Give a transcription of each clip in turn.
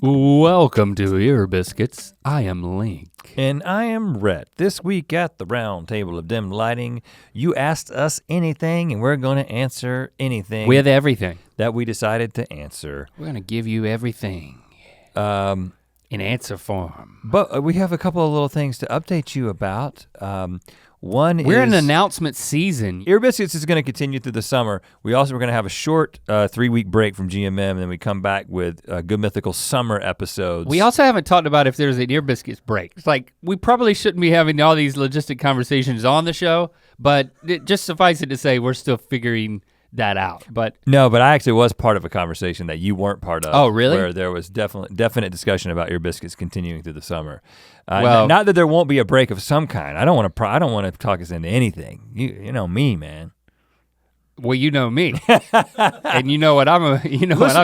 Welcome to Ear Biscuits. I am Link. And I am Rhett. This week at the round table of dim lighting, you asked us anything and we're gonna answer anything. With everything. That we decided to answer. We're gonna give you everything. In answer form. But we have a couple of little things to update you about. We're in announcement season. Ear Biscuits is gonna continue through the summer. We also were gonna have a short 3-week break from GMM and then we come back with Good Mythical summer episodes. We also haven't talked about if there's an Ear Biscuits break. It's like, we probably shouldn't be having all these logistic conversations on the show, but just suffice it to say, we're still figuring that out. But no, but I actually was part of a conversation that you weren't part of. Oh, really? Where there was definite discussion about Ear Biscuits continuing through the summer. Well, not that there won't be a break of some kind. I don't want to talk us into anything. You know me, man. Well, you know me, and you know what I'm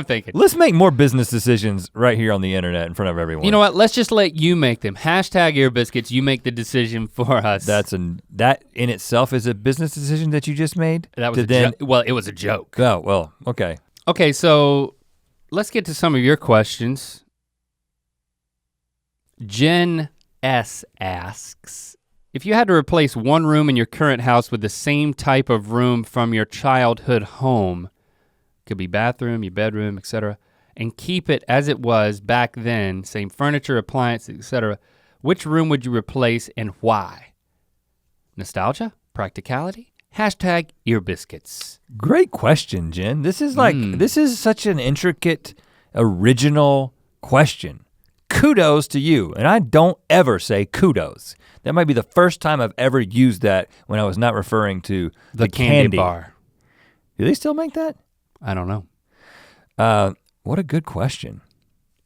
thinking. Let's make more business decisions right here on the internet in front of everyone. You know what? Let's just let you make them. Hashtag Ear Biscuits. You make the decision for us. That in itself is a business decision that you just made. That was well, it was a joke. Oh well, okay. Okay, so let's get to some of your questions. Jen S asks, if you had to replace one room in your current house with the same type of room from your childhood home, could be bathroom, your bedroom, etc., and keep it as it was back then, same furniture, appliances, etc., which room would you replace and why? Nostalgia? Practicality? Hashtag Ear Biscuits. Great question, Jen. This is such an intricate, original question. Kudos to you, and I don't ever say kudos. That might be the first time I've ever used that when I was not referring to the candy bar. Do they still make that? I don't know. What a good question.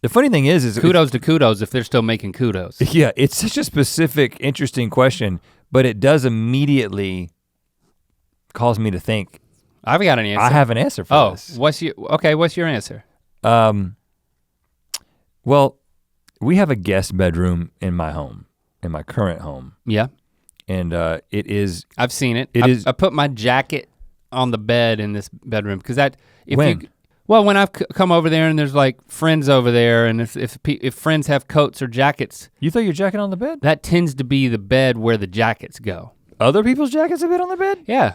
The funny thing is kudos to kudos if they're still making kudos. Yeah, it's such a specific, interesting question, but it does immediately cause me to think. I've got an answer. I have an answer for this. What's your answer? Well, we have a guest bedroom in my home, in my current home. Yeah. And it is. I've seen it. I put my jacket on the bed in this bedroom because when I've come over there and there's like friends over there, and if friends have coats or jackets. You throw your jacket on the bed? That tends to be the bed where the jackets go. Other people's jackets have been on the bed? Yeah.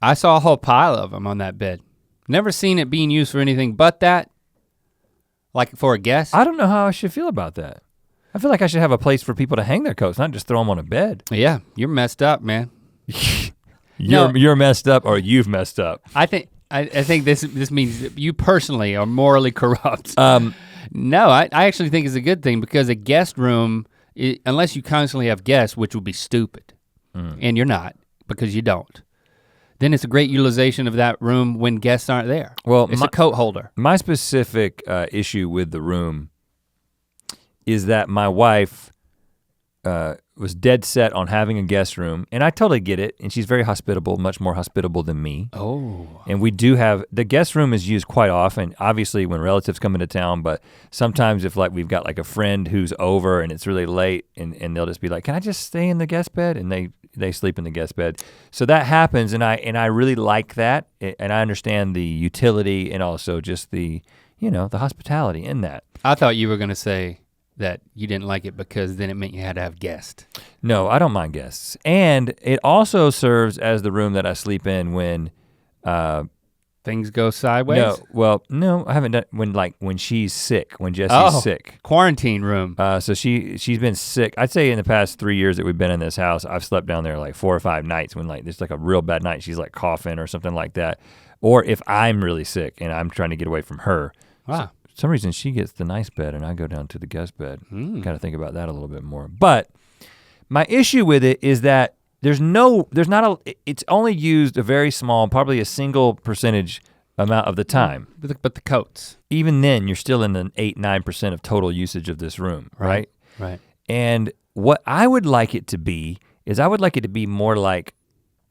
I saw a whole pile of them on that bed. Never seen it being used for anything but that. Like for a guest? I don't know how I should feel about that. I feel like I should have a place for people to hang their coats, not just throw them on a bed. Yeah, you're messed up, man. You're messed up or you've messed up. I think this means that you personally are morally corrupt. No, I actually think it's a good thing because a guest room, unless you constantly have guests, which would be stupid, and you're not because you don't. Then it's a great utilization of that room when guests aren't there. Well, it's a coat holder. My specific issue with the room is that my wife was dead set on having a guest room, and I totally get it, and she's very hospitable, much more hospitable than me. Oh. And we do have, the guest room is used quite often, obviously when relatives come into town, but sometimes if like we've got like a friend who's over and it's really late and they'll just be like, can I just stay in the guest bed? And they sleep in the guest bed. So that happens, and I really like that, and I understand the utility and also just the hospitality in that. I thought you were gonna say that you didn't like it because then it meant you had to have guests. No, I don't mind guests. And it also serves as the room that I sleep in when things go sideways? No, I haven't done when she's sick, when Jessie's sick. Quarantine room. So she's been sick. I'd say in the past 3 years that we've been in this house, I've slept down there like 4 or 5 nights when like there's like a real bad night, she's like coughing or something like that. Or if I'm really sick and I'm trying to get away from her. Wow. For some reason she gets the nice bed and I go down to the guest bed. Kind of think about that a little bit more. But my issue with it is that it's only used a very small, probably a single percentage amount of the time. But the coats. Even then, you're still in the 8-9% of total usage of this room, right? Right. And what I would like it to be is I would like it to be more like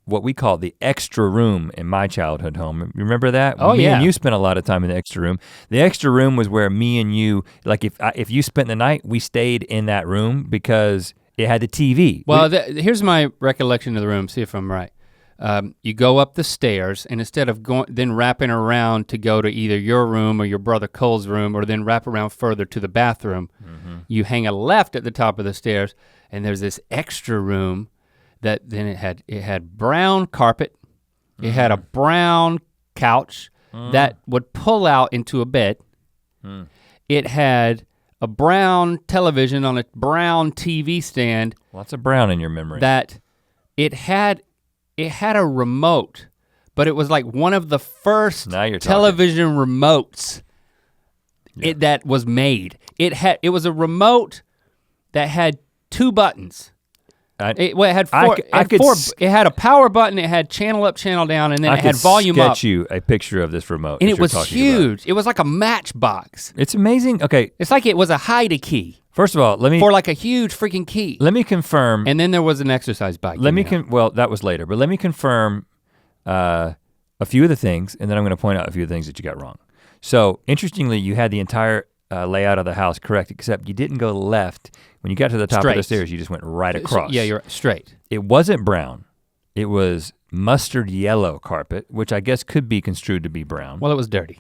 what we call the extra room in my childhood home. You remember that? Oh, Me and you spent a lot of time in the extra room. The extra room was where me and you, like if you spent the night, we stayed in that room because it had the TV. Well, here's my recollection of the room, see if I'm right. You go up the stairs, and instead of then wrapping around to go to either your room or your brother Cole's room, or then wrap around further to the bathroom, you hang a left at the top of the stairs, and there's this extra room that then it had brown carpet, it had a brown couch that would pull out into a bed. It had a brown television on a brown TV stand. Lots of brown in your memory. That it had a remote, but it was like one of the first television remotes that was made. It was a remote that had 2 buttons. It had four. It had a power button. It had channel up, channel down, and then it had volume up. I could sketch you a picture of this remote. And it was huge. It was like a matchbox. It's amazing. Okay. It's like it was a hide-a-key. First of all, for like a huge freaking key. Let me confirm. And then there was an exercise bike. Well, that was later, but let me confirm a few of the things, and then I'm gonna point out a few of the things that you got wrong. So interestingly, you had the entire layout of the house correct, except you didn't go left. When you got to the top of the stairs, you just went right across. Yeah, you're straight. It wasn't brown. It was mustard yellow carpet, which I guess could be construed to be brown. Well, it was dirty.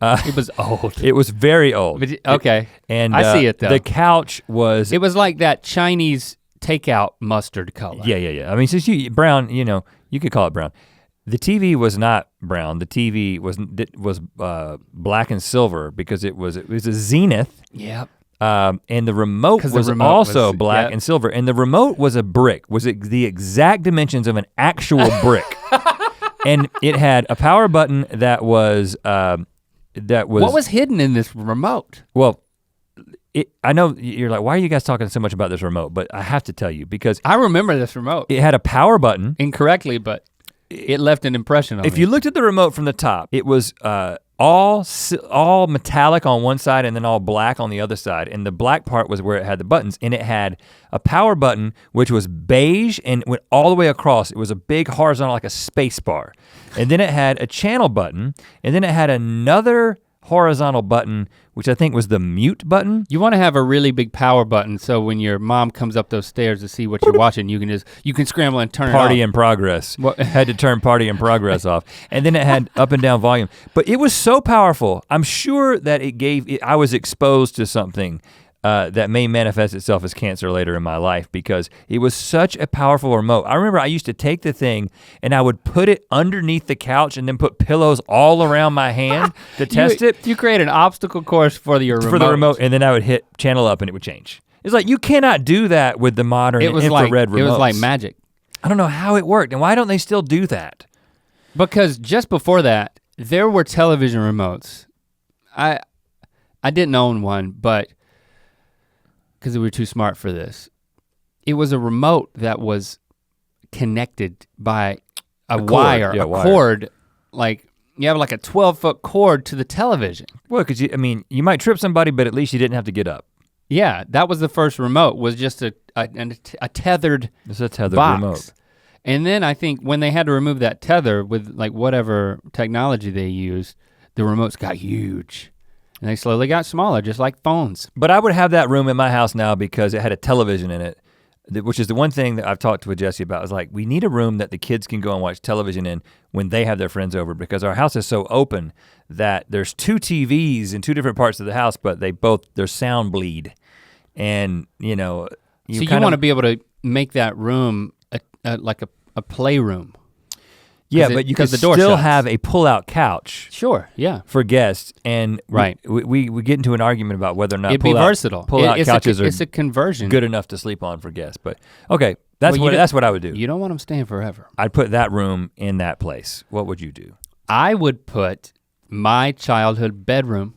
It was old. It was very old. Okay, and I see it though. The couch was. It was like that Chinese takeout mustard color. Yeah. I mean, since brown, you could call it brown. The TV was not brown. The TV was black and silver because it was a Zenith. Yep. And the remote was also black and silver. And the remote was a brick. Was it the exact dimensions of an actual brick? And it had a power button that was. What was hidden in this remote? Well, I know you're like, why are you guys talking so much about this remote? But I have to tell you because I remember this remote. It had a power button. Incorrectly, but it left an impression on me. If you looked at the remote from the top, it was all metallic on one side and then all black on the other side. And the black part was where it had the buttons, and it had a power button which was beige and went all the way across. It was a big horizontal, like a space bar. And then it had a channel button, and then it had another horizontal button, which I think was the mute button. You wanna have a really big power button so when your mom comes up those stairs to see what you're watching, you can scramble and turn it off. Party in progress. Had to turn party in progress off. And then it had up and down volume. But it was so powerful. I'm sure that I was exposed to something that may manifest itself as cancer later in my life because it was such a powerful remote. I remember I used to take the thing and I would put it underneath the couch and then put pillows all around my hand to test it. You create an obstacle course for the remote. For the remote, and then I would hit channel up and it would change. It's like you cannot do that with the modern infrared remotes. It was like magic. I don't know how it worked, and why don't they still do that? Because just before that, there were television remotes. I didn't own one, but because we were too smart for this. It was a remote that was connected by a wire, a cord, like you have like a 12-foot cord to the television. Well, because you might trip somebody, but at least you didn't have to get up. Yeah, that was the first remote, was just a tethered box. Remote. And then I think when they had to remove that tether with like whatever technology they used, the remotes got huge. And they slowly got smaller, just like phones. But I would have that room in my house now because it had a television in it, which is the one thing that I've talked with Jesse about. Is like, we need a room that the kids can go and watch television in when they have their friends over, because our house is so open that there's 2 TVs in 2 different parts of the house, but their sound bleed. And you wanna be able to make that room like a playroom. Yeah, but you could still have a pull-out couch. Sure, yeah. For guests, and right. we get into an argument about whether or not it'd be versatile. Pull-out couches it's a conversion. Good enough to sleep on for guests. But okay, that's what I would do. You don't want them staying forever. I'd put that room in that place. What would you do? I would put my childhood bedroom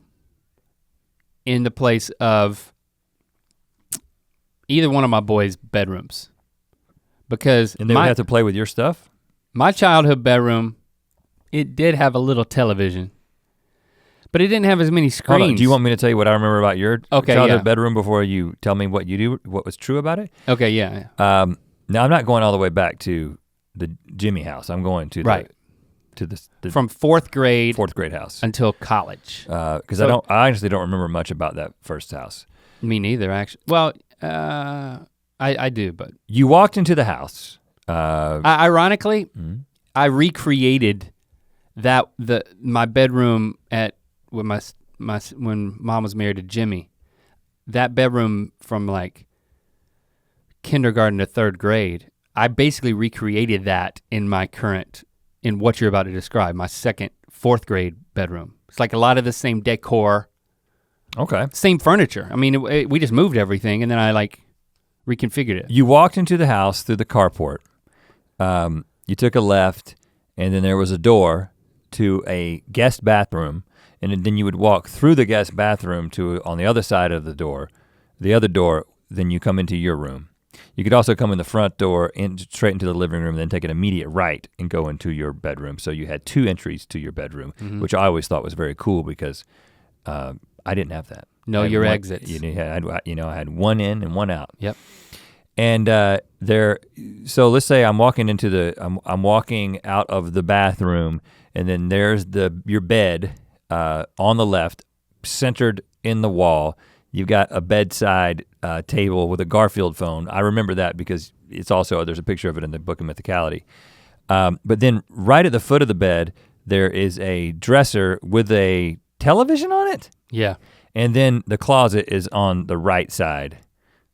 in the place of either one of my boys' bedrooms, because and they would have to play with your stuff. My childhood bedroom, it did have a little television, but it didn't have as many screens. Hold on, do you want me to tell you what I remember about your childhood bedroom before you tell me what was true about it? Okay, yeah. Now I'm not going all the way back to the Jimmy house. I'm going to the from 4th grade house until college. Because I honestly don't remember much about that first house. Me neither, actually. Well, I do, but you walked into the house. Ironically, I recreated my bedroom when Mom was married to Jimmy. That bedroom from like kindergarten to 3rd grade, I basically recreated that in what you're about to describe, my 4th grade bedroom. It's like a lot of the same decor. Okay. Same furniture. I mean, we just moved everything and then I like reconfigured it. You walked into the house through the carport. You took a left and then there was a door to a guest bathroom. And then you would walk through the guest bathroom to on the other side of the other door, then you come into your room. You could also come in the front door straight into the living room and then take an immediate right and go into your bedroom. So you had 2 entries to your bedroom, which I always thought was very cool because I didn't have that. No, your exits. I had one in and one out. Yep. And so let's say I'm walking out of the bathroom and then there's your bed on the left, centered in the wall. You've got a bedside table with a Garfield phone. I remember that because there's a picture of it in the book of Mythicality. But then right at the foot of the bed, there is a dresser with a television on it. Yeah. And then the closet is on the right side,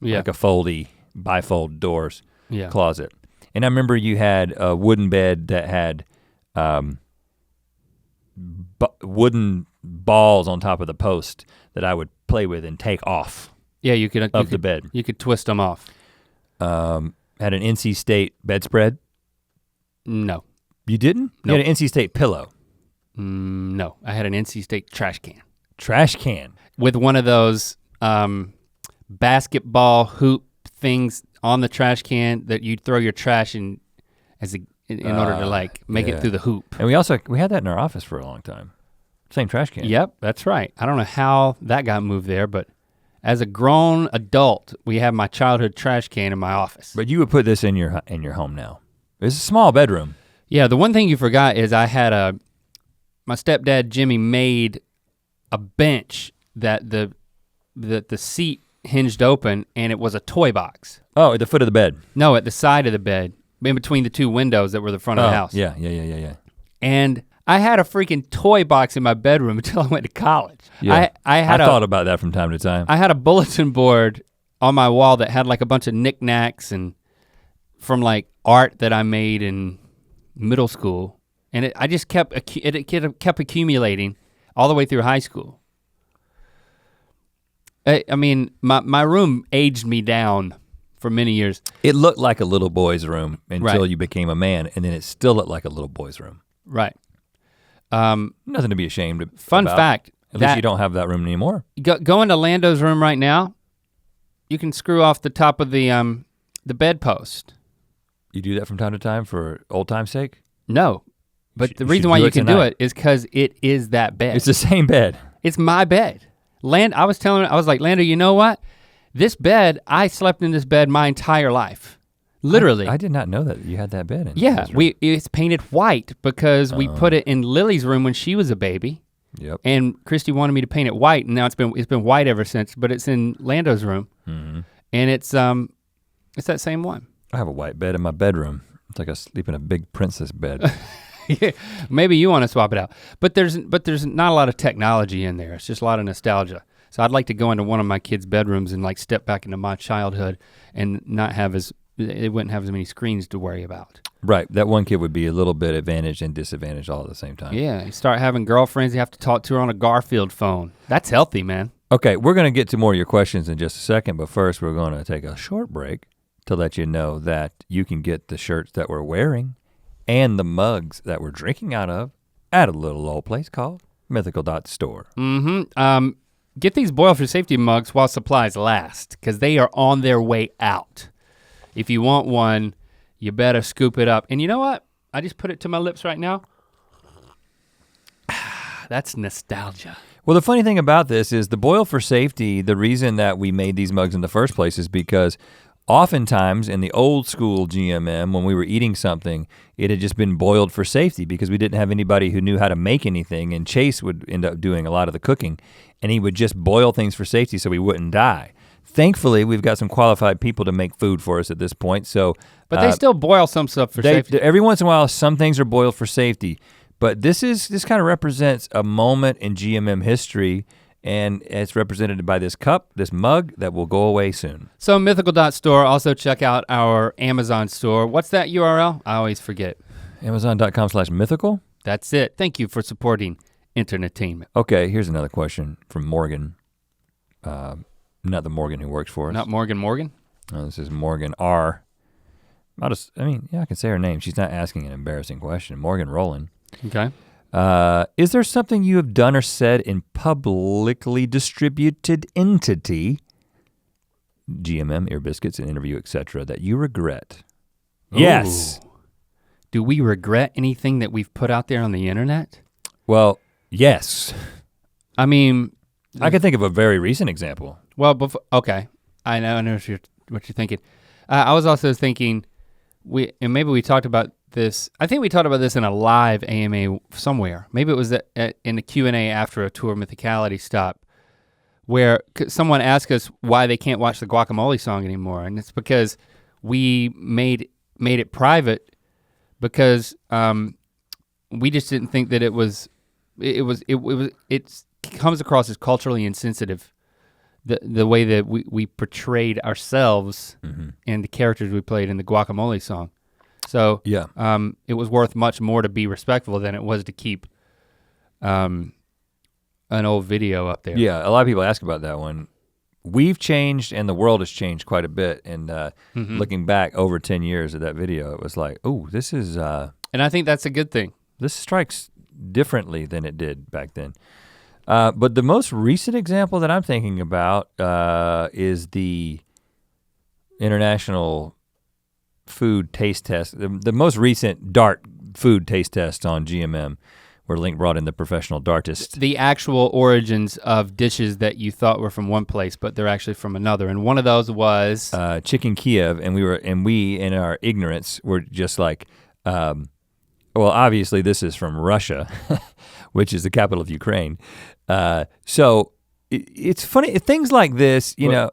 like a bifold doors closet. And I remember you had a wooden bed that had wooden balls on top of the post that I would play with and take off. Yeah, you could the bed. You could twist them off. Had an NC State bedspread? No. You didn't? Nope. You had an NC State pillow? No, I had an NC State trash can. Trash can? With one of those basketball hoop things on the trash can that you'd throw your trash in order to like make it through the hoop. And we had that in our office for a long time. Same trash can. Yep, that's right. I don't know how that got moved there, but as a grown adult, we have my childhood trash can in my office. But you would put this in your home now. It's a small bedroom. Yeah, the one thing you forgot is I had my stepdad Jimmy made a bench that the seat hinged open and it was a toy box. Oh, at the foot of the bed. No, at the side of the bed, in between the 2 windows that were the front of the house. Yeah. And I had a freaking toy box in my bedroom until I went to college. Yeah. I thought about that from time to time. I had a bulletin board on my wall that had like a bunch of knickknacks and from like art that I made in middle school. And it kept accumulating all the way through high school. I mean, my room aged me down for many years. It looked like a little boy's room until you became a man, and then it still looked like a little boy's room. Right. Nothing to be ashamed of. Fun fact. At least you don't have that room anymore. Go into Lando's room right now. You can screw off the top of the bedpost. You do that from time to time for old time's sake? No, but the reason why you can do it is because it is that bed. It's the same bed. It's my bed. I was like, Lando, you know what? This bed, I slept in this bed my entire life. Literally. I did not know that you had that bed in. Yeah, it's painted white because we put it in Lily's room when she was a baby. Yep. And Christy wanted me to paint it white, and now it's been white ever since. But it's in Lando's room, and it's that same one. I have a white bed in my bedroom. It's like I sleep in a big princess bed. Yeah, maybe you want to swap it out. But there's not a lot of technology in there. It's just a lot of nostalgia. So I'd like to go into one of my kids' bedrooms and like step back into my childhood and not have it wouldn't have as many screens to worry about. Right, that one kid would be a little bit advantaged and disadvantaged all at the same time. Yeah, you start having girlfriends, you have to talk to her on a Garfield phone. That's healthy, man. Okay, we're gonna get to more of your questions in just a second, but first we're gonna take a short break to let you know that you can get the shirts that we're wearing and the mugs that we're drinking out of at a little old place called Mythical.store. Get these Boil for Safety mugs while supplies last, because they are on their way out. If you want one, you better scoop it up. And you know what? I just put it to my lips right now. That's nostalgia. Well, the funny thing about this is the Boil for Safety, the reason that we made these mugs in the first place is because oftentimes in the old school GMM, when we were eating something, it had just been boiled for safety because we didn't have anybody who knew how to make anything, and Chase would end up doing a lot of the cooking, and he would just boil things for safety so we wouldn't die. Thankfully, we've got some qualified people to make food for us at this point. So, but they still boil some stuff for safety. Every once in a while, some things are boiled for safety. But this kind of represents a moment in GMM history, and it's represented by this cup, this mug that will go away soon. So mythical.store, also check out our Amazon store. What's that URL? I always forget. Amazon.com/mythical? That's it. Thank you for supporting entertainment. Okay, here's another question from Morgan. Not the Morgan who works for us. Not Morgan Morgan? No, this is Morgan R. I can say her name. She's not asking an embarrassing question. Morgan Rowland. Okay. Is there something you have done or said in publicly distributed entity, GMM, Ear Biscuits, an interview, etc., that you regret? Ooh. Yes. Do we regret anything that we've put out there on the internet? Well, yes. I mean, I can think of a very recent example. Well, okay, I know what you're thinking. I was also thinking, maybe we talked about this. I think we talked about this in a live AMA somewhere. Maybe it was in the Q&A after a tour Mythicality stop, where someone asked us why they can't watch the Guacamole song anymore, and it's because we made it private because we just didn't think that it comes across as culturally insensitive. The way that we portrayed ourselves and the characters we played in the Guacamole song. So yeah, it was worth much more to be respectful than it was to keep an old video up there. Yeah, a lot of people ask about that one. We've changed and the world has changed quite a bit. And looking back over 10 years of that video, it was like, oh, this is... and I think that's a good thing. This strikes differently than it did back then. But the most recent example that I'm thinking about is the International Food Taste Test, the most recent DART food taste test on GMM, where Link brought in the professional dartist. The actual origins of dishes that you thought were from one place, but they're actually from another. And one of those was? Chicken Kiev, and we in our ignorance were just like, well, obviously this is from Russia, which is the capital of Ukraine. So it's funny, things like this, you know.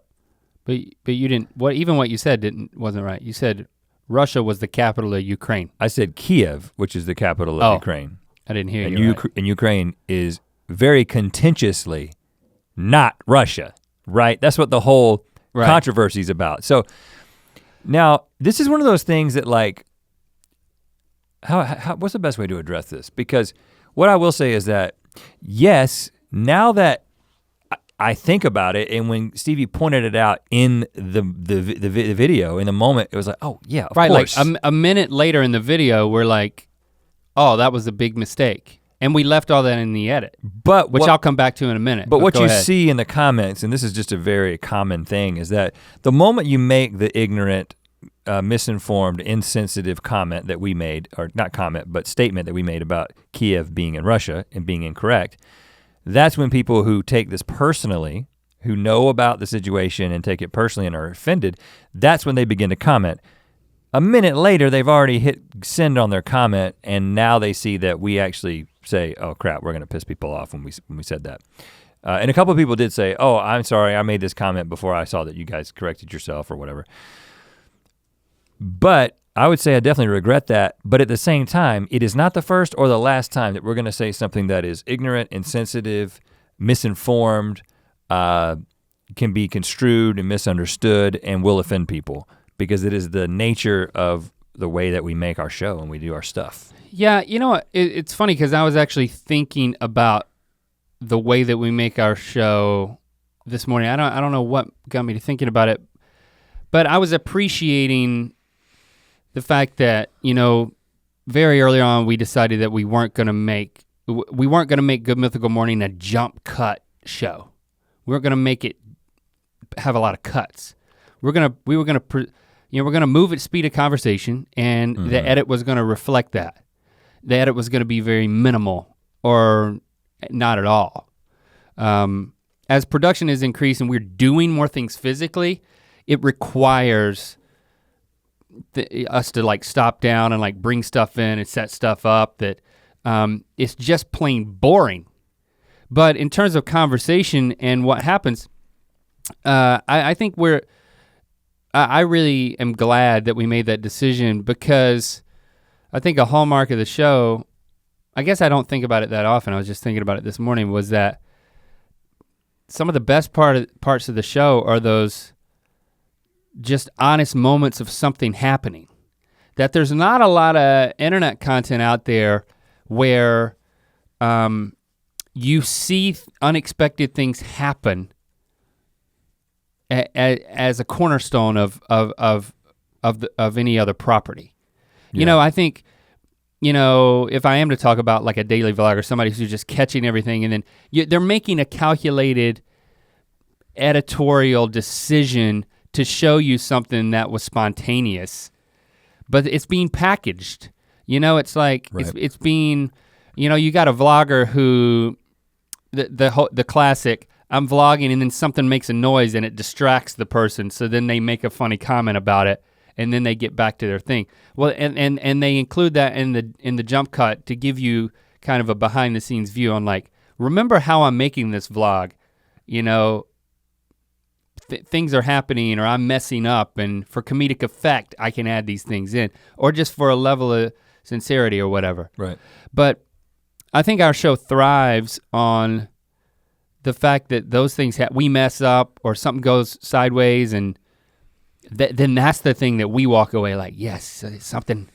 But you didn't, even what you said wasn't right. You said Russia was the capital of Ukraine. I said Kiev, which is the capital of Ukraine. I didn't hear and you And Ukraine is very contentiously not Russia, right? That's what the whole controversy is about. So now this is one of those things that like, what's the best way to address this? Because what I will say is that, yes, now that I think about it, and when Stevie pointed it out in the video, in the moment, it was like, oh yeah, of course. Like a minute later in the video, we're like, oh, that was a big mistake. And we left all that in the edit, which I'll come back to in a minute. But what you see in the comments, and this is just a very common thing, is that the moment you make the ignorant, misinformed, insensitive comment that we made, or not comment, but statement that we made about Kiev being in Russia and being incorrect, that's when people who take this personally, who know about the situation and take it personally and are offended, that's when they begin to comment. A minute later, they've already hit send on their comment, and now they see that we actually say, oh crap, we're gonna piss people off when we said that. And a couple of people did say, oh, I'm sorry, I made this comment before I saw that you guys corrected yourself or whatever. But I would say I definitely regret that, but at the same time, it is not the first or the last time that we're gonna say something that is ignorant, insensitive, misinformed, can be construed and misunderstood and will offend people, because it is the nature of the way that we make our show and we do our stuff. Yeah, you know what, it's funny because I was actually thinking about the way that we make our show this morning. I don't know what got me to thinking about it, but I was appreciating the fact that, you know, very early on we decided that we weren't gonna make Good Mythical Morning a jump cut show. We weren't gonna make it have a lot of cuts. We were gonna move at speed of conversation, and the edit was gonna reflect that. The edit was gonna be very minimal or not at all. As production is increasing, we're doing more things physically, it requires us to like stop down and like bring stuff in and set stuff up that it's just plain boring. But in terms of conversation and what happens, I think I really am glad that we made that decision, because I think a hallmark of the show, I guess I don't think about it that often, I was just thinking about it this morning, was that some of the best parts of the show are those just honest moments of something happening. That there's not a lot of internet content out there where you see unexpected things happen as a cornerstone of any other property. Yeah. You know, I think, you know, if I am to talk about like a daily vlog or somebody who's just catching everything, and then they're making a calculated editorial decision to show you something that was spontaneous, but it's being packaged. You know, it's like, right. it's being, you know, you got a vlogger who, the classic, I'm vlogging and then something makes a noise and it distracts the person, so then they make a funny comment about it and then they get back to their thing. Well, and they include that in the jump cut to give you kind of a behind the scenes view on like, remember how I'm making this vlog, you know, things are happening or I'm messing up, and for comedic effect, I can add these things in, or just for a level of sincerity or whatever. Right. But I think our show thrives on the fact that those things, we mess up or something goes sideways, and then that's the thing that we walk away like, yes, something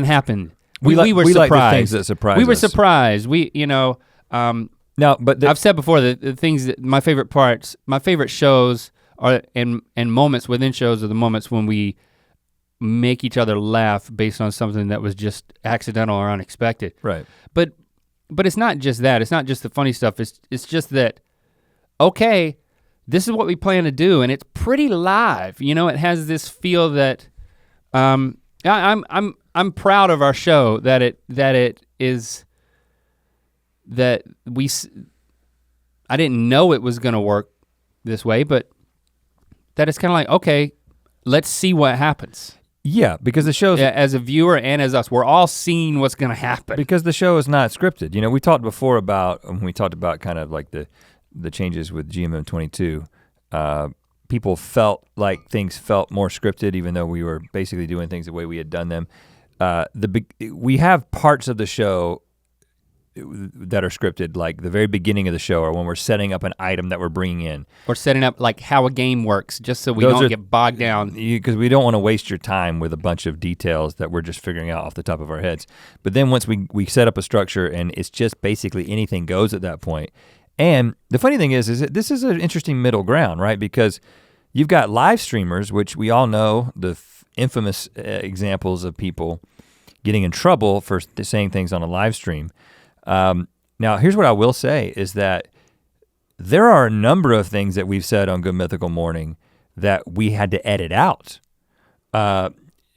happened. We were surprised. Like the things that surprise we were us. surprised. We, you know, now, but I've said before that the things that my favorite shows are, and moments within shows are the moments when we make each other laugh based on something that was just accidental or unexpected. Right. But it's not just that. It's not just the funny stuff. It's just that, okay, this is what we plan to do, and it's pretty live. You know, it has this feel that I'm proud of our show that it is that I didn't know it was gonna work this way, but that it's kind of like, okay, let's see what happens. Yeah, because the show's, as a viewer and as us, we're all seeing what's gonna happen. Because the show is not scripted. You know, we talked before about, when we talked about kind of like the changes with GMM 22, people felt like things felt more scripted, even though we were basically doing things the way we had done them. We have parts of the show that are scripted, like the very beginning of the show, or when we're setting up an item that we're bringing in. Or setting up like how a game works, just so we don't get bogged down. Because we don't want to waste your time with a bunch of details that we're just figuring out off the top of our heads. But then once we set up a structure, and it's just basically anything goes at that point. And the funny thing is that this is an interesting middle ground, right? Because you've got live streamers, which we all know, the infamous examples of people getting in trouble for saying things on a live stream. Now, here's what I will say is that there are a number of things that we've said on Good Mythical Morning that we had to edit out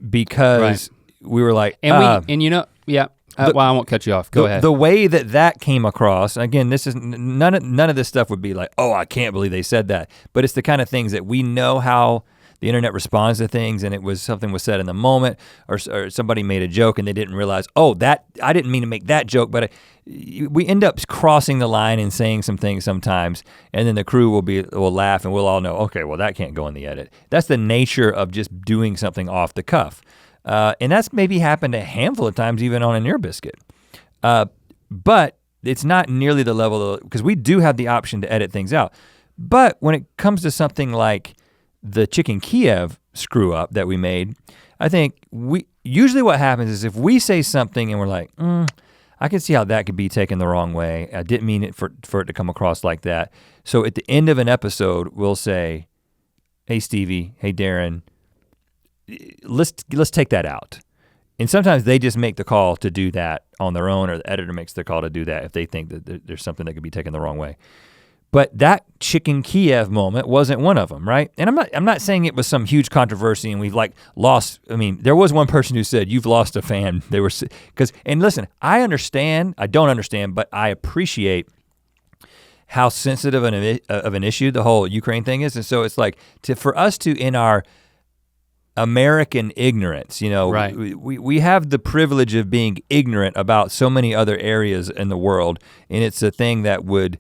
because we were like, and you know, yeah. Well, I won't cut you off. Go ahead. The way that came across, again, this is none of this stuff would be like, oh, I can't believe they said that. But it's the kind of things that we know how the internet responds to things, and it was something was said in the moment, or somebody made a joke and they didn't realize, oh, that I didn't mean to make that joke, but we end up crossing the line and saying some things sometimes, and then the crew will laugh and we'll all know, okay, well that can't go in the edit. That's the nature of just doing something off the cuff. And that's maybe happened a handful of times even on a Near Biscuit. But it's not nearly the level, because we do have the option to edit things out. But when it comes to something like the Chicken Kiev screw up that we made, I think usually what happens is if we say something and we're like, I can see how that could be taken the wrong way. I didn't mean it for it to come across like that. So at the end of an episode, we'll say, hey Stevie, hey Darren, let's take that out. And sometimes they just make the call to do that on their own, or the editor makes the call to do that if they think that there's something that could be taken the wrong way. But that Chicken Kiev moment wasn't one of them, right? And I'm not saying it was some huge controversy and we've like lost, I mean, there was one person who said, you've lost a fan. They were, and listen, I don't understand, but I appreciate how sensitive of an issue the whole Ukraine thing is. And so it's like, for us to, in our American ignorance, you know, right. we have the privilege of being ignorant about so many other areas in the world, and it's a thing that would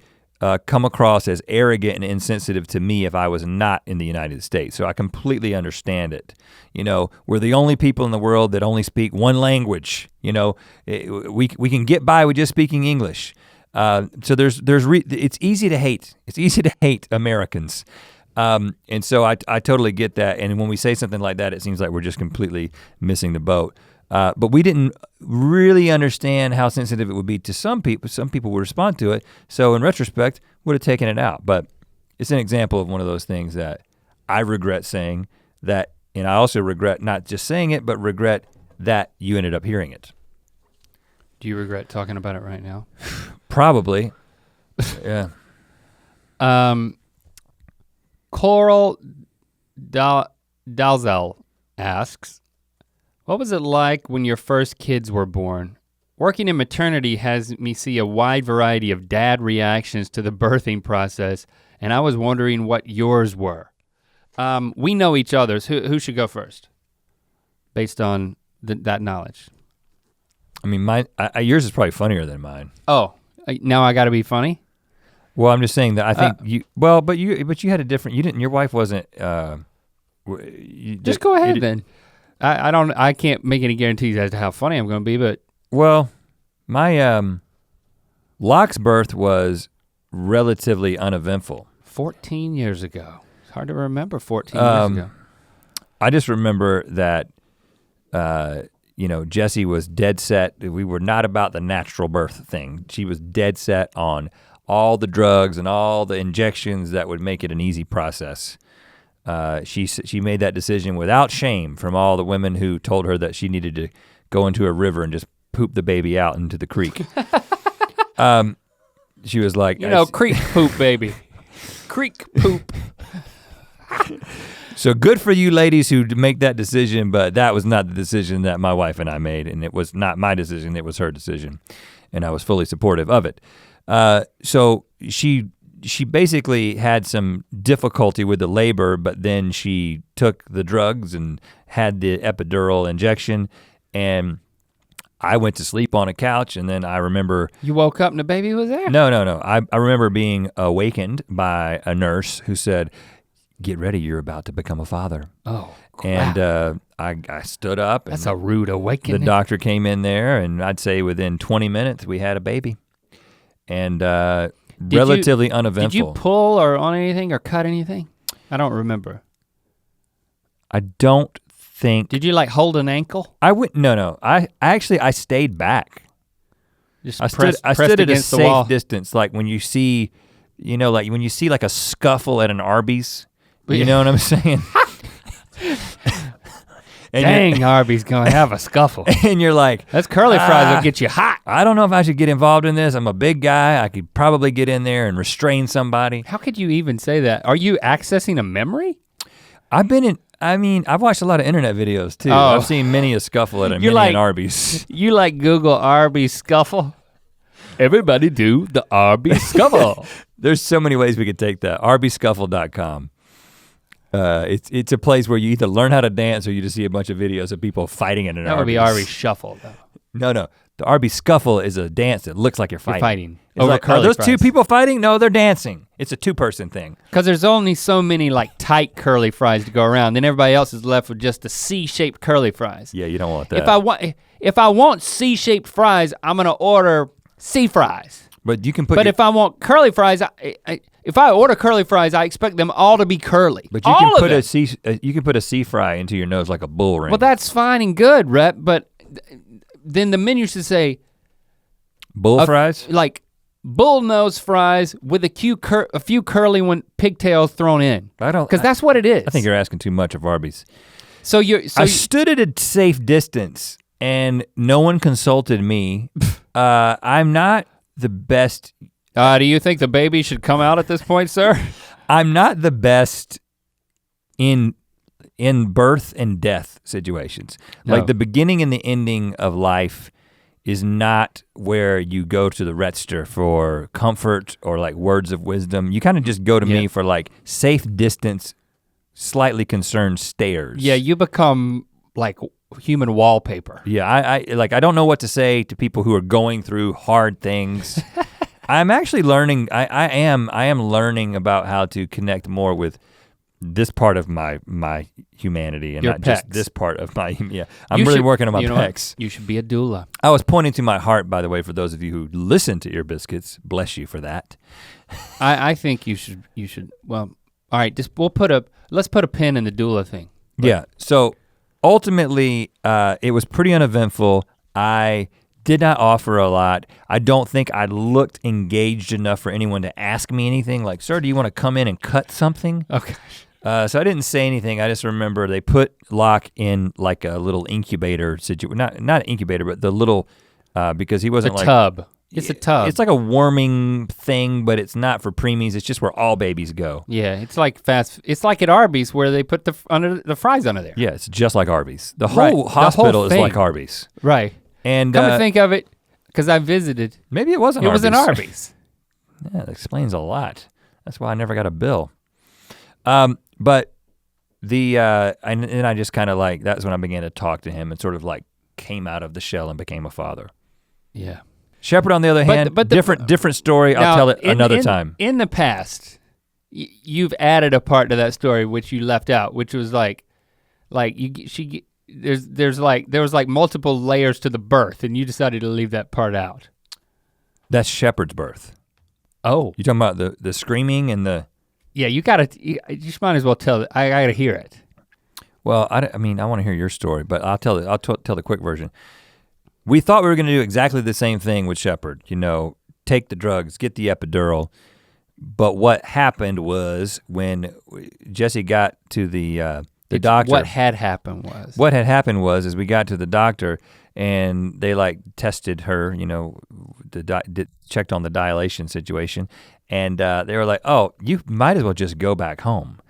come across as arrogant and insensitive to me if I was not in the United States. So I completely understand it. You know, we're the only people in the world that only speak one language. You know, we can get by with just speaking English. So it's easy to hate. It's easy to hate Americans. And so I totally get that. And when we say something like that, it seems like we're just completely missing the boat. But we didn't really understand how sensitive it would be to some people. Some people would respond to it. So in retrospect, would have taken it out. But it's an example of one of those things that I regret saying that, and I also regret not just saying it, but regret that you ended up hearing it. Do you regret talking about it right now? Probably, yeah. Coral Dalzell asks, what was it like when your first kids were born? Working in maternity has me see a wide variety of dad reactions to the birthing process, and I was wondering what yours were. We know each other's. Who should go first? Based on that knowledge. I mean, yours is probably funnier than mine. Oh, now I gotta be funny? Well, I'm just saying that I think but you had a different, your wife wasn't. Just go ahead then. I can't make any guarantees as to how funny I'm gonna be, but. Well, my Locke's birth was relatively uneventful. 14 years ago. It's hard to remember 14 years ago. I just remember that, Jessie was dead set. We were not about the natural birth thing. She was dead set on all the drugs and all the injections that would make it an easy process. She made that decision without shame from all the women who told her that she needed to go into a river and just poop the baby out into the creek. She was like, creek poop, baby. Creek poop. So good for you ladies who make that decision, but that was not the decision that my wife and I made, and it was not my decision, it was her decision, and I was fully supportive of it. So she basically had some difficulty with the labor, but then she took the drugs and had the epidural injection, and I went to sleep on a couch, and then I remember— You woke up and the baby was there? No. I remember being awakened by a nurse who said, "Get ready, you're about to become a father." Oh, crap. And I stood up. That's a rude awakening. The doctor came in there, and I'd say within 20 minutes we had a baby. And relatively uneventful. Did you pull or on anything or cut anything? I don't remember. I don't think. Did you like hold an ankle? No. I stayed back. Just I stood at a safe distance, like when you see, like when you see like a scuffle at an Arby's. You know what I'm saying? Dang, Arby's gonna have a scuffle. And you're like, that's curly fries will get you hot. I don't know if I should get involved in this. I'm a big guy. I could probably get in there and restrain somebody. How could you even say that? Are you accessing a memory? I've watched a lot of internet videos too. Oh. I've seen many a scuffle at an Arby's. You like Google Arby's scuffle? Everybody do the Arby's scuffle. There's so many ways we could take that. arbyscuffle.com. It's a place where you either learn how to dance or you just see a bunch of videos of people fighting in an Arby's. That would be Arby's shuffle though. No. The Arby's scuffle is a dance that looks like you're fighting. Over like, are those two people fighting? No, they're dancing. It's a two-person thing. Because there's only so many like tight curly fries to go around. Then everybody else is left with just the C-shaped curly fries. Yeah, you don't want that. If I want C-shaped fries, I'm gonna order C fries. But you can put. But if I want curly fries, if I order curly fries, I expect them all to be curly. But you can put you can put a C fry into your nose like a bull ring. Well, that's fine and good, Rhett. But then the menu should say bull fries, like bull nose fries with a few curly pigtails thrown in. I don't, because that's what it is. I think you're asking too much of Arby's. I stood at a safe distance, and no one consulted me. I'm not the best. Do you think the baby should come out at this point, sir? I'm not the best in birth and death situations. No. Like the beginning and the ending of life is not where you go to the Rhettster for comfort or like words of wisdom. You kind of just go to me for like safe distance, slightly concerned stares. Yeah, you become like human wallpaper. Yeah, I don't know what to say to people who are going through hard things. I'm actually learning, I am learning about how to connect more with this part of my humanity and Your not pecs. just this part of my, I'm really working on my pecs. You should be a doula. I was pointing to my heart, by the way, for those of you who listen to Ear Biscuits, bless you for that. I think you should, well, all right, let's put a pin in the doula thing. Yeah, so ultimately, it was pretty uneventful. I did not offer a lot. I don't think I looked engaged enough for anyone to ask me anything like, sir, do you wanna come in and cut something? Okay. So I didn't say anything. I just remember they put Locke in like a little incubator situation, not an incubator, but the little, because he wasn't like- tub. It's a tub. It's like a warming thing, but it's not for preemies. It's just where all babies go. Yeah, it's like it's like at Arby's where they put the fries under there. Yeah, it's just like Arby's. The whole hospital is like Arby's. Right. And come to think of it, because I visited. Maybe it wasn't It Arby's. was an Arby's. Yeah, that explains a lot. That's why I never got a bill. But and I just kind of like, that's when I began to talk to him and sort of like came out of the shell and became a father. Yeah. Shepard, on the other hand, different story. I'll tell it another time. In the past, you've added a part to that story which you left out, which was there was like multiple layers to the birth, and you decided to leave that part out. That's Shepard's birth. Oh. You talking about the screaming and the? Yeah, you just might as well tell it. I gotta hear it. Well, I mean, I want to hear your story, but I'll tell the quick version. We thought we were gonna do exactly the same thing with Shepard, take the drugs, get the epidural. But what happened was when Jesse got to the doctor. What had happened was we got to the doctor and they like tested her, checked on the dilation situation. And they were like, oh, you might as well just go back home.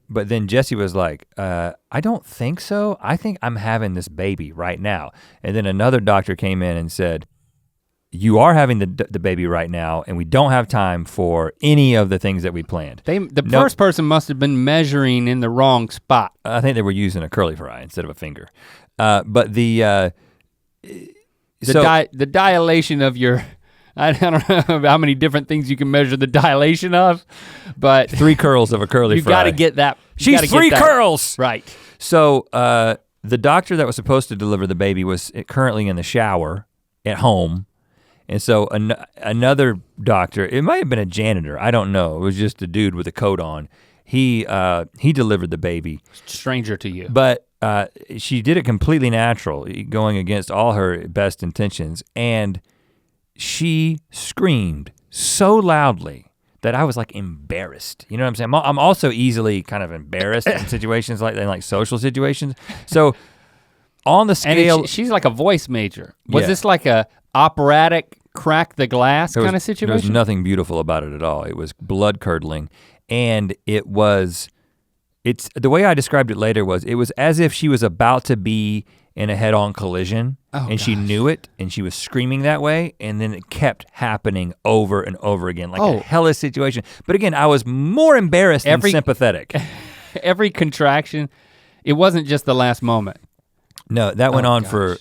But then Jesse was like, I don't think so. I think I'm having this baby right now. And then another doctor came in and said, you are having the baby right now, and we don't have time for any of the things that we planned. First person must have been measuring in the wrong spot. I think they were using a curly fry instead of a finger. But the dilation of your, I don't know how many different things you can measure the dilation of, but 3 curls of a curly fry. You gotta get that. She's 3 curls! Right. So the doctor that was supposed to deliver the baby was currently in the shower at home. And so another doctor, it might have been a janitor, I don't know. It was just a dude with a coat on. He delivered the baby. Stranger to you. But she did it completely natural, going against all her best intentions. And she screamed so loudly that I was like embarrassed. You know what I'm saying? I'm also easily kind of embarrassed in situations like that, in like social situations. So on the scale. And she's like a voice major. Was this like a operatic crack the glass kind of situation? There was nothing beautiful about it at all. It was blood curdling, and it's the way I described it later was, it was as if she was about to be in a head-on collision, she knew it, and she was screaming that way, and then it kept happening over and over again, like a hellish situation. But again, I was more embarrassed than sympathetic. Every contraction, it wasn't just the last moment. No, that went on for,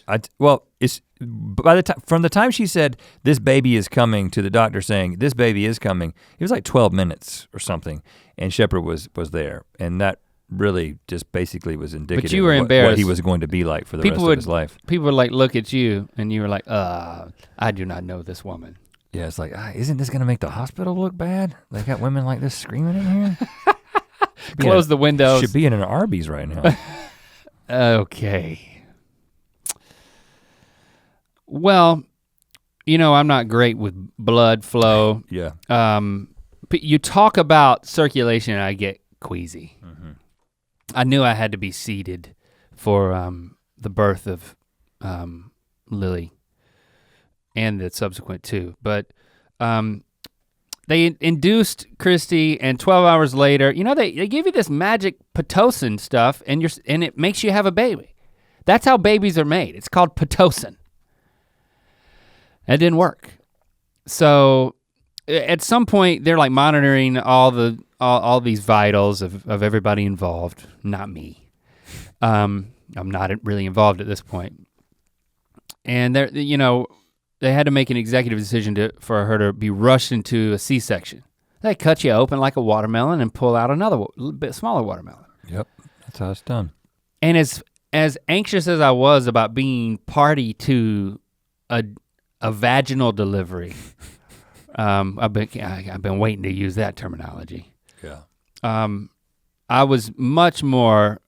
it's from the time she said, this baby is coming, to the doctor saying, this baby is coming, it was like 12 minutes or something, and Shepard was there, and that really just basically was indicative but you were of embarrassed. What he was going to be like for the rest of his life. People would like look at you, and you were like, I do not know this woman. Yeah, it's like, isn't this gonna make the hospital look bad? They got women like this screaming in here? Close the windows. Should be in an Arby's right now. Okay. Well, I'm not great with blood flow. Yeah. You talk about circulation and I get queasy. Mm-hmm. I knew I had to be seated for the birth of Lily and the subsequent 2. But they induced Christy, and 12 hours later, they give you this magic Pitocin stuff, and it makes you have a baby. That's how babies are made. It's called Pitocin. It didn't work. So at some point they're like monitoring all these vitals of everybody involved, not me. I'm not really involved at this point. And they're, they had to make an executive decision for her to be rushed into a C-section. They cut you open like a watermelon and pull out another bit smaller watermelon. Yep, that's how it's done. And as anxious as I was about being party to a vaginal delivery, I've been waiting to use that terminology. Yeah. I was much more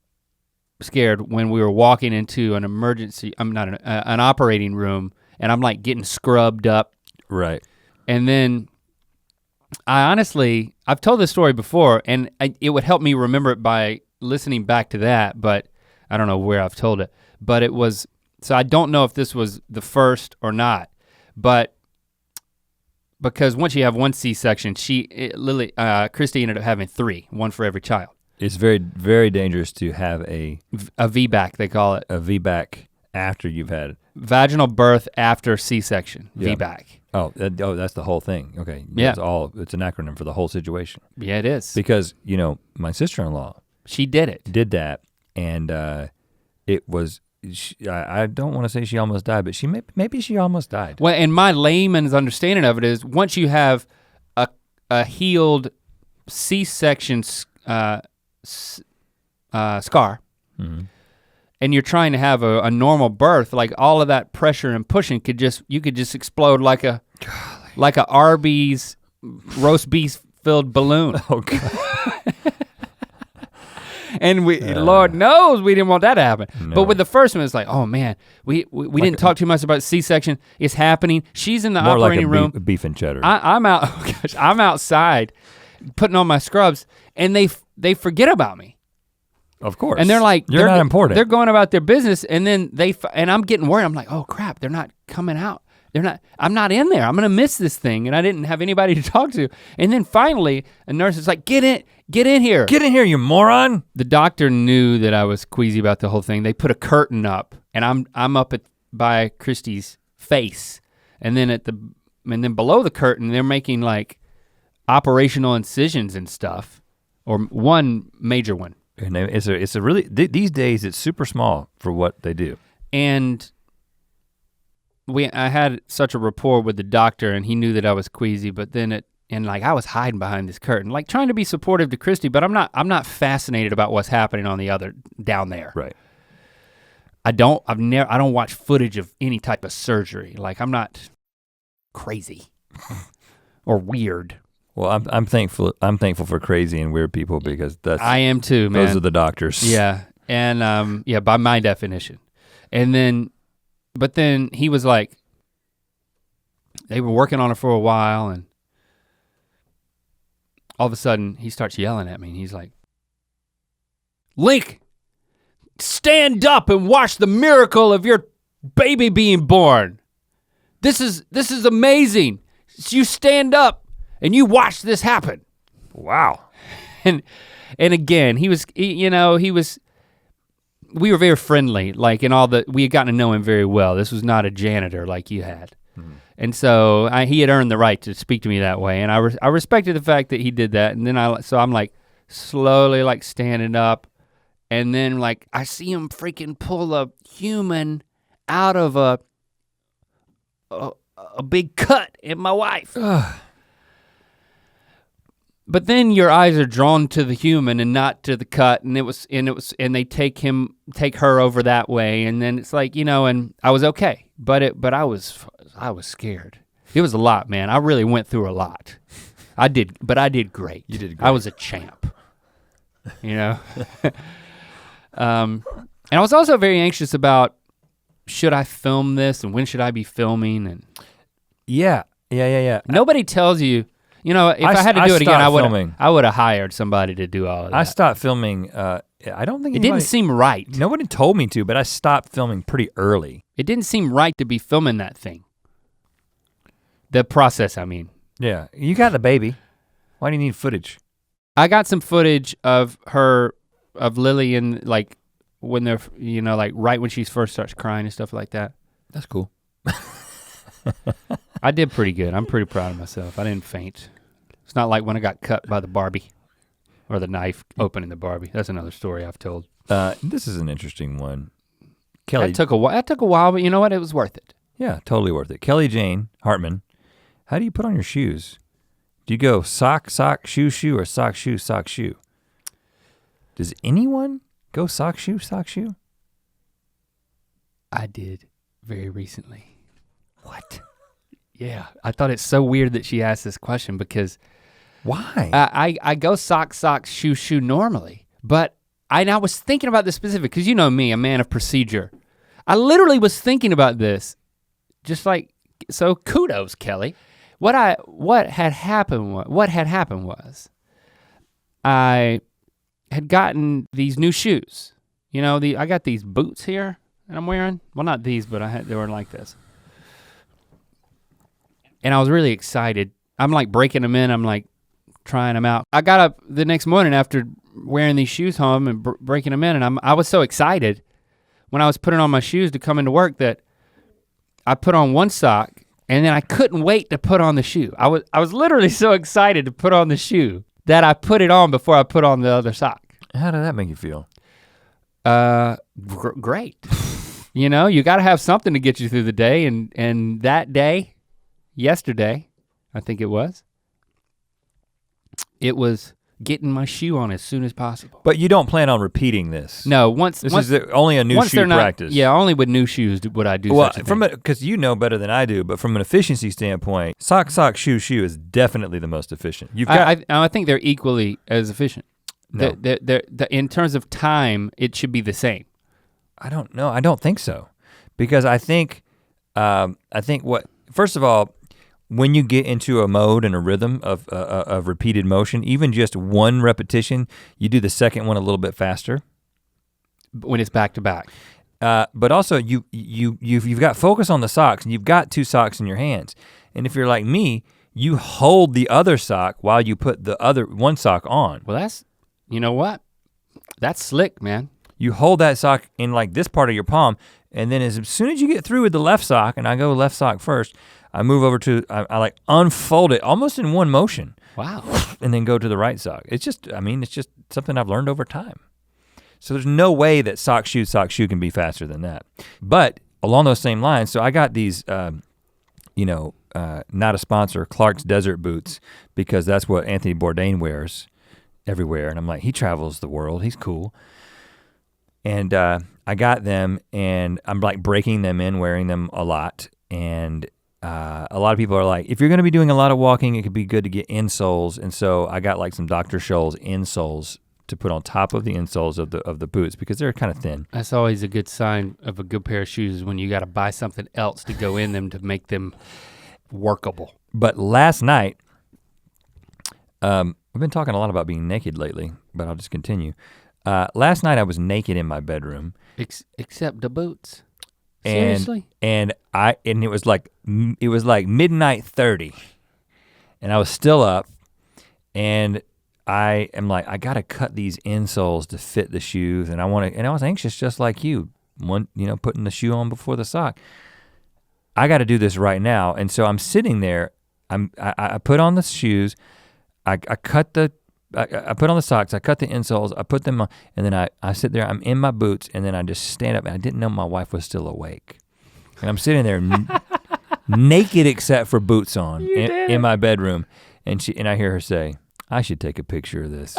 scared when we were walking into an emergency, an operating room, and I'm like getting scrubbed up. Right. And then I've told this story before, and it would help me remember it by listening back to that, but I don't know where I've told it. But it was, so I don't know if this was the first or not, but because once you have one C-section, Christy ended up having 3, one for every child. It's very, very dangerous to have a VBAC, they call it. A VBAC after you've had vaginal birth after C-section, yeah. VBAC. Oh, that's the whole thing. Okay. Yeah. It's an acronym for the whole situation. Yeah, it is. Because, my sister-in-law. She did it. Did that, and it was, I don't want to say she almost died, but maybe she almost died. Well, and my layman's understanding of it is once you have a healed C-section scar, mm-hmm. and you're trying to have a normal birth, like all of that pressure and pushing you could just explode like a Arby's roast beef filled balloon. Oh God. And Lord knows we didn't want that to happen. No. But with the first one, it's like, oh man, we didn't talk too much about C-section. It's happening. She's in the operating room. Beef and cheddar. I'm out. Oh gosh, I'm outside, putting on my scrubs, and they forget about me. Of course. And they're like, you're not important. They're going about their business, and then and I'm getting worried. I'm like, oh crap, they're not coming out. I'm not in there. I'm gonna miss this thing, and I didn't have anybody to talk to. And then finally, a nurse is like, get in here. Get in here, you moron. The doctor knew that I was queasy about the whole thing. They put a curtain up, and I'm up by Christy's face, and then below the curtain, they're making like operational incisions and stuff, or one major one. And it's a really these days it's super small for what they do. And I had such a rapport with the doctor, and he knew that I was queasy, but then I was hiding behind this curtain, like trying to be supportive to Christy, but I'm not fascinated about what's happening on the other down there. Right. I don't watch footage of any type of surgery. Like I'm not crazy or weird. Well, I'm thankful for crazy and weird people because I am too, man. Those are the doctors. Yeah. And by my definition. But then he was like, they were working on it for a while, and all of a sudden he starts yelling at me, and he's like, Link, stand up and watch the miracle of your baby being born. This is amazing. You stand up and you watch this happen. Wow. And again, we were very friendly, like we had gotten to know him very well. This was not a janitor like you had. Mm-hmm. And so he had earned the right to speak to me that way. And I respected the fact that he did that. And then I'm like slowly like standing up, and then like I see him freaking pull a human out of a big cut in my wife. But then your eyes are drawn to the human and not to the cut, and they take her over that way, and then it's like, and I was okay, but I was scared. It was a lot, man. I really went through a lot. But I did great. You did great. I was a champ. And I was also very anxious about, should I film this and when should I be filming? And yeah. Nobody tells you. If I had to do it again, I would have hired somebody to do all of that. I stopped filming, I don't think it didn't seem right. Nobody told me to, but I stopped filming pretty early. It didn't seem right to be filming that thing. The process, I mean. Yeah, you got the baby. Why do you need footage? I got some footage of Lily and like when they're, like right when she first starts crying and stuff like that. That's cool. I did pretty good. I'm pretty proud of myself. I didn't faint. It's not like when I got cut by the Barbie or the knife opening the Barbie. That's another story I've told. This is an interesting one. Kelly. That took a while, but you know what? It was worth it. Yeah, totally worth it. Kelly Jane Hartman, how do you put on your shoes? Do you go sock, sock, shoe, shoe, or sock, shoe, sock, shoe? Does anyone go sock, shoe, sock, shoe? I did very recently. What? Yeah, I thought it's so weird that she asked this question because why? I go sock, sock, shoe, shoe normally, but I was thinking about this specific because you know me, a man of procedure. I literally was thinking about this, just like so. Kudos, Kelly. What had happened was I had gotten these new shoes. You know, I got these boots here that I'm wearing. Well, not these, but they were like this. And I was really excited. I'm like breaking them in, I'm like trying them out. I got up the next morning after wearing these shoes home and breaking them in, and I was so excited when I was putting on my shoes to come into work that I put on one sock and then I couldn't wait to put on the shoe. I was literally so excited to put on the shoe that I put it on before I put on the other sock. How did that make you feel? Great. You know, you gotta have something to get you through the day, and that day, yesterday, I think it was getting my shoe on as soon as possible. But you don't plan on repeating this? No, This is only a new shoe practice. Yeah, only with new shoes would I do such a thing. Because you know better than I do, but from an efficiency standpoint, sock, sock, shoe, shoe is definitely the most efficient. I think they're equally as efficient. No. In terms of time, it should be the same. I don't know, I don't think so. Because I think first of all, when you get into a mode and a rhythm of repeated motion, even just one repetition, you do the second one a little bit faster. When it's back to back. But also you've got focus on the socks and you've got two socks in your hands. And if you're like me, you hold the other sock while you put the other one sock on. Well, you know what? That's slick, man. You hold that sock in like this part of your palm, and then as soon as you get through with the left sock, and I go left sock first, I move over to, I like unfold it almost in one motion. Wow. And then go to the right sock. It's just something I've learned over time. So there's no way that sock, shoe can be faster than that. But along those same lines, so I got these, not a sponsor, Clark's Desert Boots, because that's what Anthony Bourdain wears everywhere. And I'm like, he travels the world, he's cool. And I got them and I'm like breaking them in, wearing them a lot. And a lot of people are like, if you're gonna be doing a lot of walking, it could be good to get insoles. And so I got like some Dr. Scholl's insoles to put on top of the insoles of the boots because they're kind of thin. That's always a good sign of a good pair of shoes is when you gotta buy something else to go in them to make them workable. But last night, I've been talking a lot about being naked lately, but I'll just continue. Last night I was naked in my bedroom. Except the boots. And, Seriously? And it was like midnight 30, and I was still up, and I am like, I gotta cut these insoles to fit the shoes, and I was anxious just like you, putting the shoe on before the sock. I gotta do this right now, and so I'm sitting there, I put on the shoes, I put on the socks, I cut the insoles, I put them on, and then I sit there, I'm in my boots, and then I just stand up, and I didn't know my wife was still awake. And I'm sitting there naked except for boots on in my bedroom, and I hear her say, I should take a picture of this.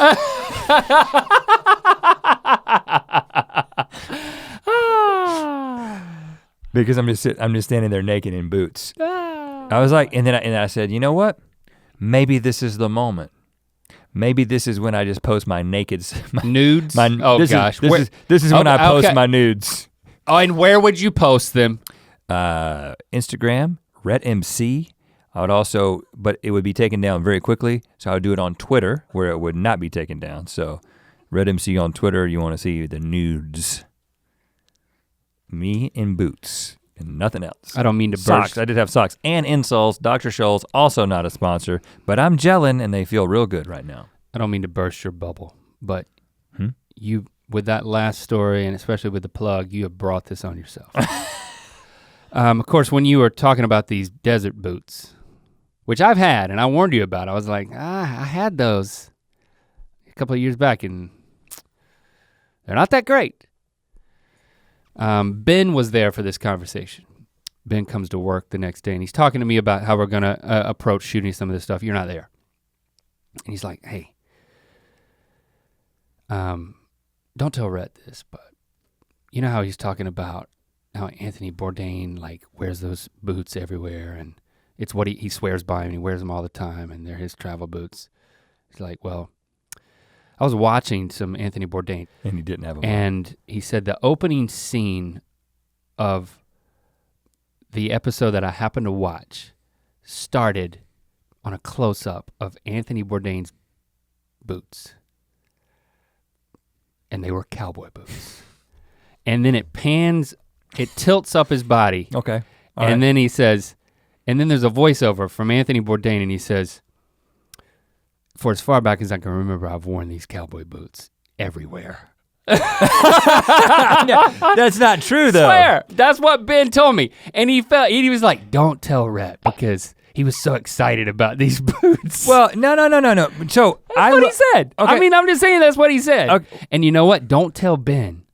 Because I'm just standing there naked in boots. I was like, and then I said, you know what? Maybe this is the moment. Maybe this is when I just post my nakeds. Nudes? This is when I post my nudes. Oh, and where would you post them? Instagram, Rhett MC. I would also, but it would be taken down very quickly. So I would do it on Twitter where it would not be taken down. So Rhett MC on Twitter, you wanna see the nudes. Me in boots. And nothing else. I don't mean to socks. burst. I did have socks and insoles. Dr. Scholl's also not a sponsor, but I'm gelling and they feel real good right now. I don't mean to burst your bubble, but you, with that last story and especially with the plug, you have brought this on yourself. Of course, when you were talking about these desert boots, which I've had and I warned you about, I was like, I had those a couple of years back and they're not that great. Ben was there for this conversation. Ben comes to work the next day and he's talking to me about how we're gonna approach shooting some of this stuff. You're not there. And he's like, hey, don't tell Rhett this, but you know how he's talking about how Anthony Bourdain like wears those boots everywhere and it's what he swears by and he wears them all the time and they're his travel boots. He's like, well, I was watching some Anthony Bourdain. And he didn't have them. And he said the opening scene of the episode that I happened to watch started on a close-up of Anthony Bourdain's boots. And they were cowboy boots. And then it pans, it tilts up his body. Okay. And then he says, and then there's a voiceover from Anthony Bourdain and he says, for as far back as I can remember, I've worn these cowboy boots everywhere. That's not true though. Swear, that's what Ben told me. And he was like, don't tell Rhett because he was so excited about these boots. Well, no. So that's what he said. Okay. I mean, I'm just saying that's what he said. Okay. And you know what? Don't tell Ben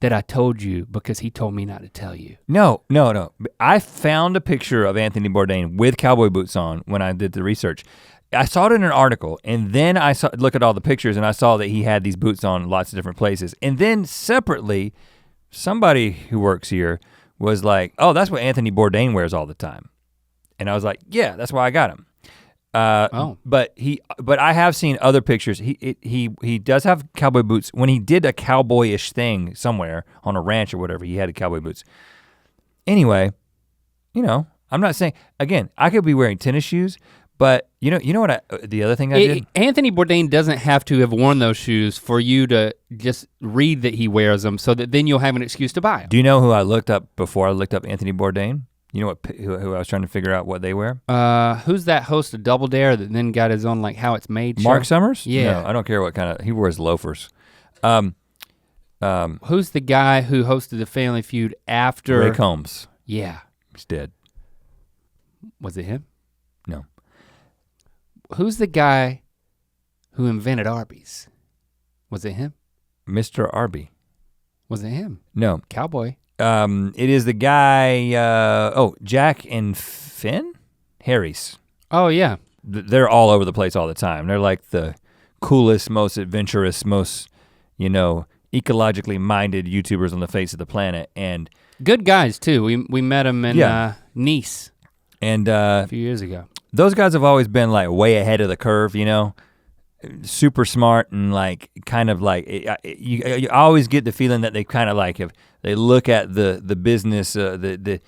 that I told you because he told me not to tell you. No. I found a picture of Anthony Bourdain with cowboy boots on when I did the research. I saw it in an article and then I look at all the pictures and I saw that he had these boots on lots of different places. And then separately, somebody who works here was like, oh, that's what Anthony Bourdain wears all the time. And I was like, yeah, that's why I got him. But I have seen other pictures. He does have cowboy boots. When he did a cowboyish thing somewhere on a ranch or whatever, he had cowboy boots. Anyway, I'm not saying, again, I could be wearing tennis shoes, but you know what the other thing I did? Anthony Bourdain doesn't have to have worn those shoes for you to just read that he wears them so that then you'll have an excuse to buy them. Do you know who I looked up before I looked up Anthony Bourdain? You know who I was trying to figure out what they wear? Who's that host of Double Dare that then got his own like How It's Made show? Mark Summers? Yeah. No, I don't care what kind of, he wears loafers. Who's the guy who hosted the Family Feud after? Ray Combs. Yeah. He's dead. Was it him? No. Who's the guy who invented Arby's? Was it him? Mr. Arby. Was it him? No. Cowboy. It is the guy, Jack and Finn? Harry's. Oh yeah. They're all over the place all the time. They're like the coolest, most adventurous, most, ecologically minded YouTubers on the face of the planet. And good guys too. We met them in Nice and a few years ago. Those guys have always been like way ahead of the curve, super smart and like kind of like you always get the feeling that they kind of like they look at the business the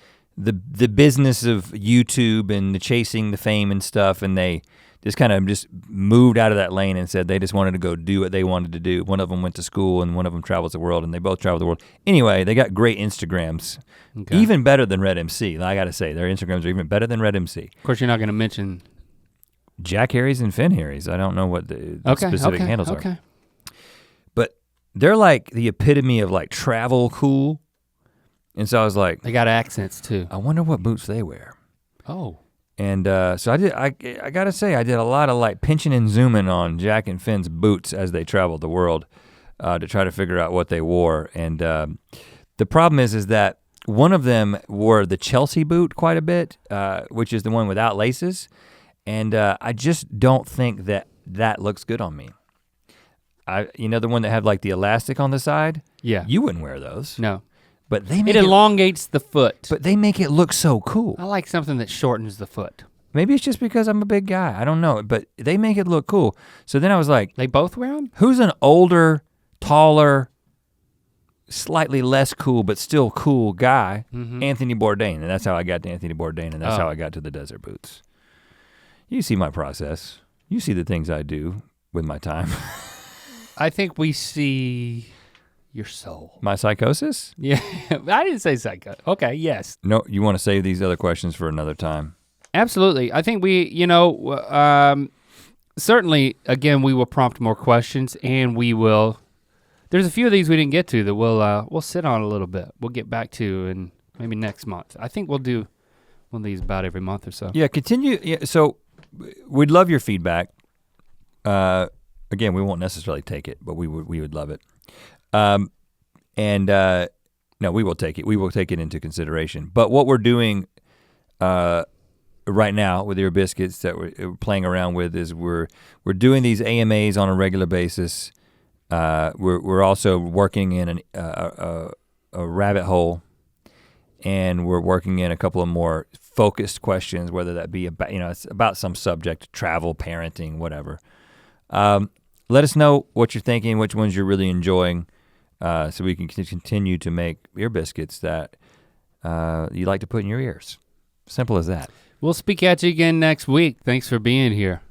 business of YouTube and the chasing the fame and stuff, and they just kind of just moved out of that lane and said they just wanted to go do what they wanted to do. One of them went to school and one of them travels the world, and they both travel the world. Anyway, they got great Instagrams, even better than Red MC. I gotta say, their Instagrams are even better than Red MC. Of course, you're not gonna mention Jack Harry's and Finn Harry's. I don't know what the specific handles are. But they're like the epitome of like travel cool. And so I was like, they got accents too. I wonder what boots they wear. Oh. And so I gotta say, I did a lot of like pinching and zooming on Jack and Finn's boots as they traveled the world to try to figure out what they wore. And the problem is that one of them wore the Chelsea boot quite a bit, which is the one without laces. And I just don't think that looks good on me. The one that had like the elastic on the side? Yeah. You wouldn't wear those. No. But they make it elongates the foot. But they make it look so cool. I like something that shortens the foot. Maybe it's just because I'm a big guy. I don't know, but they make it look cool. So then I was like, they both wear them? Who's an older, taller, slightly less cool but still cool guy? Mm-hmm. Anthony Bourdain, and that's how I got to Anthony Bourdain, and that's how I got to the desert boots. You see my process. You see the things I do with my time. I think we see your soul. My psychosis? Yeah, I didn't say psycho. Okay, yes. No, you want to save these other questions for another time? Absolutely. I think we, certainly, again, we will prompt more questions, and we will, there's a few of these we didn't get to that we'll sit on a little bit. We'll get back to and maybe next month. I think we'll do one of these about every month or so. Yeah, continue. Yeah, so we'd love your feedback. Again, we won't necessarily take it, but we would love it. No, we will take it. We will take it into consideration. But what we're doing right now with Ear Biscuits that we're playing around with is we're doing these AMAs on a regular basis. We're also working in a rabbit hole, and we're working in a couple of more focused questions, whether that be about, it's about some subject, travel, parenting, whatever. Let us know what you're thinking, which ones you're really enjoying, so we can continue to make Ear Biscuits that you like to put in your ears. Simple as that. We'll speak at you again next week. Thanks for being here.